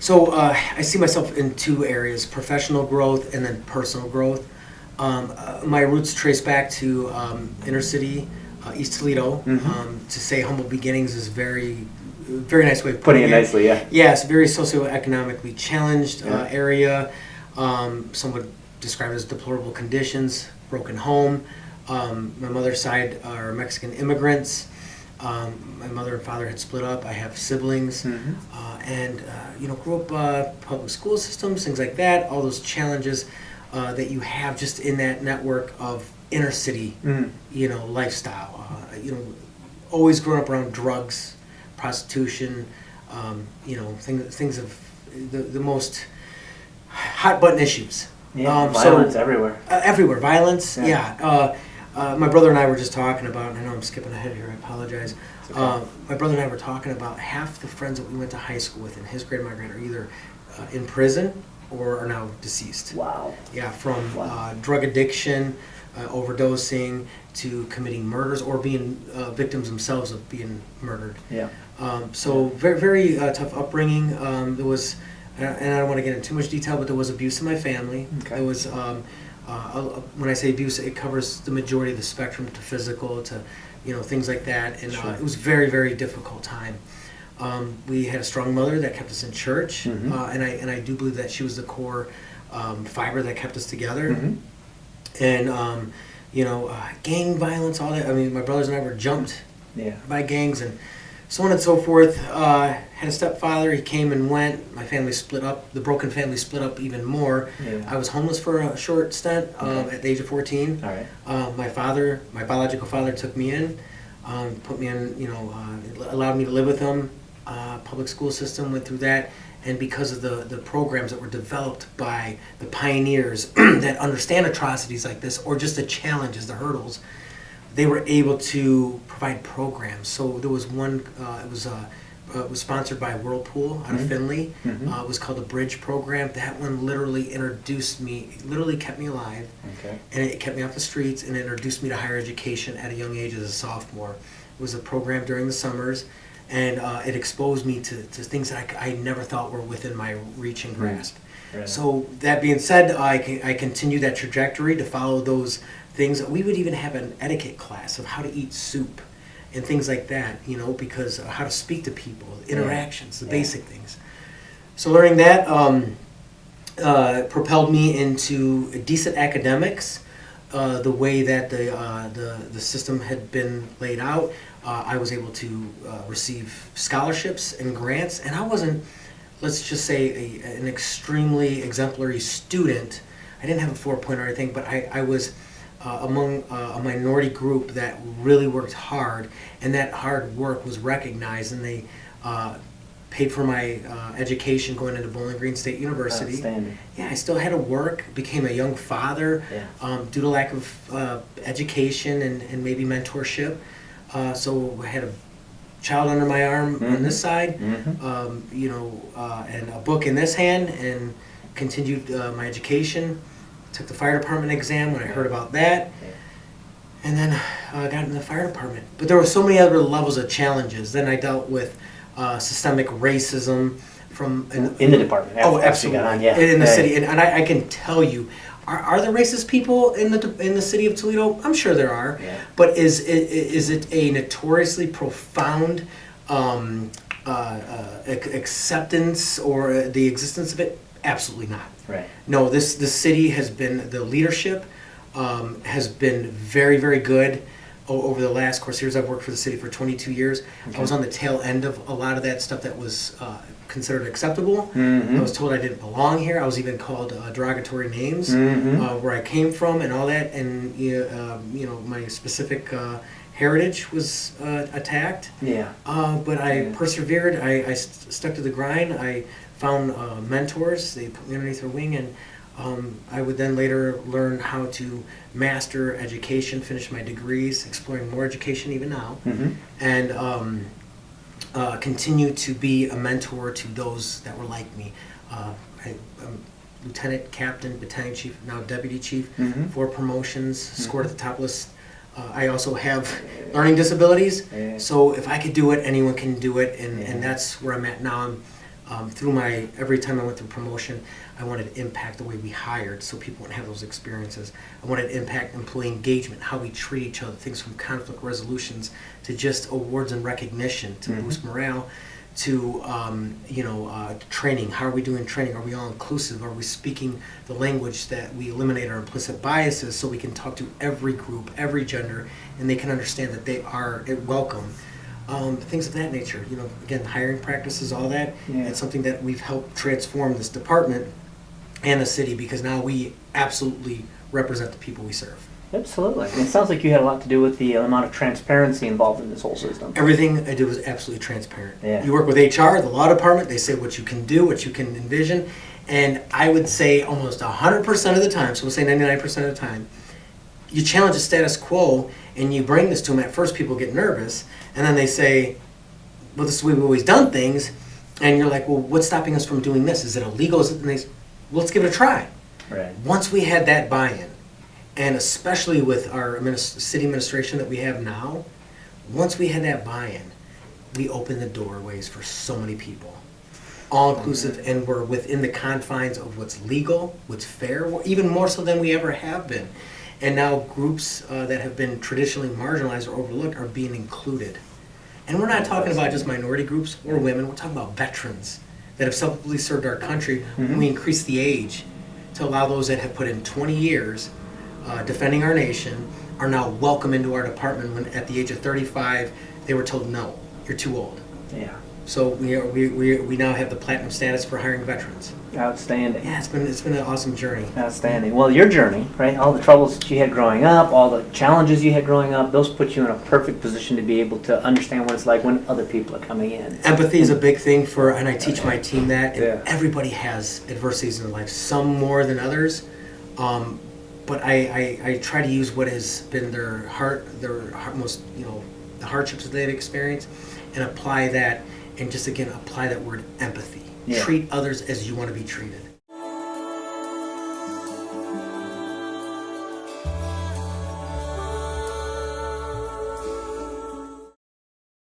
So I see myself in two areas: professional growth and then personal growth. My roots trace back to inner city, East Toledo. To say humble beginnings is very nice way of Putting it nicely, yeah. Yes, very socioeconomically challenged area. Some would describe it as deplorable conditions, broken home. My mother's side are Mexican immigrants. My mother and father had split up. I have siblings, and grew up public school systems, things like that. All those challenges that you have just in that network of inner city, lifestyle. Always growing up around drugs, prostitution, things of the most hot button issues. Violence everywhere. Everywhere, violence. Yeah. My brother and I were just talking about. I know I'm skipping ahead here. I apologize. Okay. My brother and I were talking about half the friends that we went to high school with in his grade, my grade, are either in prison or are now deceased. Wow. Yeah, from drug addiction, overdosing, to committing murders or being victims themselves of being murdered. Yeah. So very, very tough upbringing. There was, and I don't want to get into too much detail, but there was abuse in my family. Okay. There was, when I say abuse, it covers the majority of the spectrum, to physical, to things like that, and Sure. it was very, very difficult time. We had a strong mother that kept us in church, and I do believe that she was the core fiber that kept us together. And gang violence, all that. I mean, my brothers and I were jumped by gangs and so on and so forth. Had a stepfather. He came and went. My family split up. The broken family split up even more. Yeah. I was homeless for a short stint at the age of 14. All right. My biological father took me in, put me in, allowed me to live with him. Public school system, went through that. And because of the programs that were developed by the pioneers that understand atrocities like this, or just the challenges, the hurdles, they were able to provide programs. So there was one, it was sponsored by Whirlpool out of Findlay. It was called the Bridge Program. That one literally introduced me, literally kept me alive. Okay. And it kept me off the streets and introduced me to higher education at a young age as a sophomore. It was a program during the summers. And it exposed me to things that I never thought were within my reach and grasp. Right. So that being said, I continued that trajectory to follow those things. We would even have an etiquette class of how to eat soup and things like that, because how to speak to people, interactions, the basic things. So learning that propelled me into decent academics. The way that the system had been laid out, I was able to receive scholarships and grants, and I wasn't, let's just say, an extremely exemplary student. I didn't have a 4.0 or anything, but I was among a minority group that really worked hard, and that hard work was recognized, and they paid for my education going into Bowling Green State University. Outstanding. Yeah, I still had to work, became a young father due to lack of education and maybe mentorship. So I had a child under my arm on this side, and a book in this hand, and continued my education. Took the fire department exam when I heard about that, and then got in the fire department. But there were so many other levels of challenges. Then I dealt with systemic racism from in the department. Oh, absolutely. Got on, in the city, and I can tell you, are there racist people in the city of Toledo? I'm sure there are. Yeah. But is it a notoriously profound acceptance or the existence of it? Absolutely not. Right. No, this city has been, the leadership has been very, very good over the last course years. I've worked for the city for 22 years. Okay. I was on the tail end of a lot of that stuff that was considered acceptable. I was told I didn't belong here. I was even called derogatory names where I came from and all that. And my specific heritage was attacked. Yeah. But I persevered. I stuck to the grind. I found mentors. They put me underneath their wing, and I would then later learn how to master education, finish my degrees, exploring more education even now, and continue to be a mentor to those that were like me. I'm lieutenant, captain, battalion chief, now deputy chief, 4 promotions, scored at the top list. I also have learning disabilities, so if I could do it, anyone can do it, and that's where I'm at now. I'm Every time I went through promotion, I wanted to impact the way we hired so people wouldn't have those experiences. I wanted to impact employee engagement, how we treat each other, things from conflict resolutions to just awards and recognition to boost morale, to training. How are we doing training? Are we all inclusive? Are we speaking the language that we eliminate our implicit biases so we can talk to every group, every gender, and they can understand that they are welcome. Things of that nature. Again, hiring practices, all that. Yeah. It's something that we've helped transform this department and the city because now we absolutely represent the people we serve. Absolutely. And it sounds like you had a lot to do with the amount of transparency involved in this whole system. Everything I do is absolutely transparent. Yeah. You work with HR, the law department, they say what you can do, what you can envision, and I would say almost 100% of the time, so we'll say 99% of the time, you challenge the status quo and you bring this to them. At first people get nervous, and then they say, well, this is the way we've always done things, and you're like, well, what's stopping us from doing this? Is it illegal? Is it? And they say, well, let's give it a try. Right. Once we had that buy-in, and especially with our city administration that we have now, once we had that buy-in, we opened the doorways for so many people. All inclusive, and we're within the confines of what's legal, what's fair, even more so than we ever have been. And now groups that have been traditionally marginalized or overlooked are being included. And we're not talking about just minority groups or women, we're talking about veterans that have selflessly served our country. We increased the age to allow those that have put in 20 years defending our nation are now welcome into our department when at the age of 35 they were told, no, you're too old. Yeah. So we now have the platinum status for hiring veterans. Outstanding. Yeah, it's been an awesome journey. Outstanding. Well, your journey, right? All the troubles that you had growing up, all the challenges you had growing up, those put you in a perfect position to be able to understand what it's like when other people are coming in. Empathy is a big thing and I teach my team that. And Yeah. everybody has adversities in their life, some more than others. But I try to use what has been their most, the hardships that they've experienced, and apply that, and just again apply that word empathy. Yeah. Treat others as you want to be treated.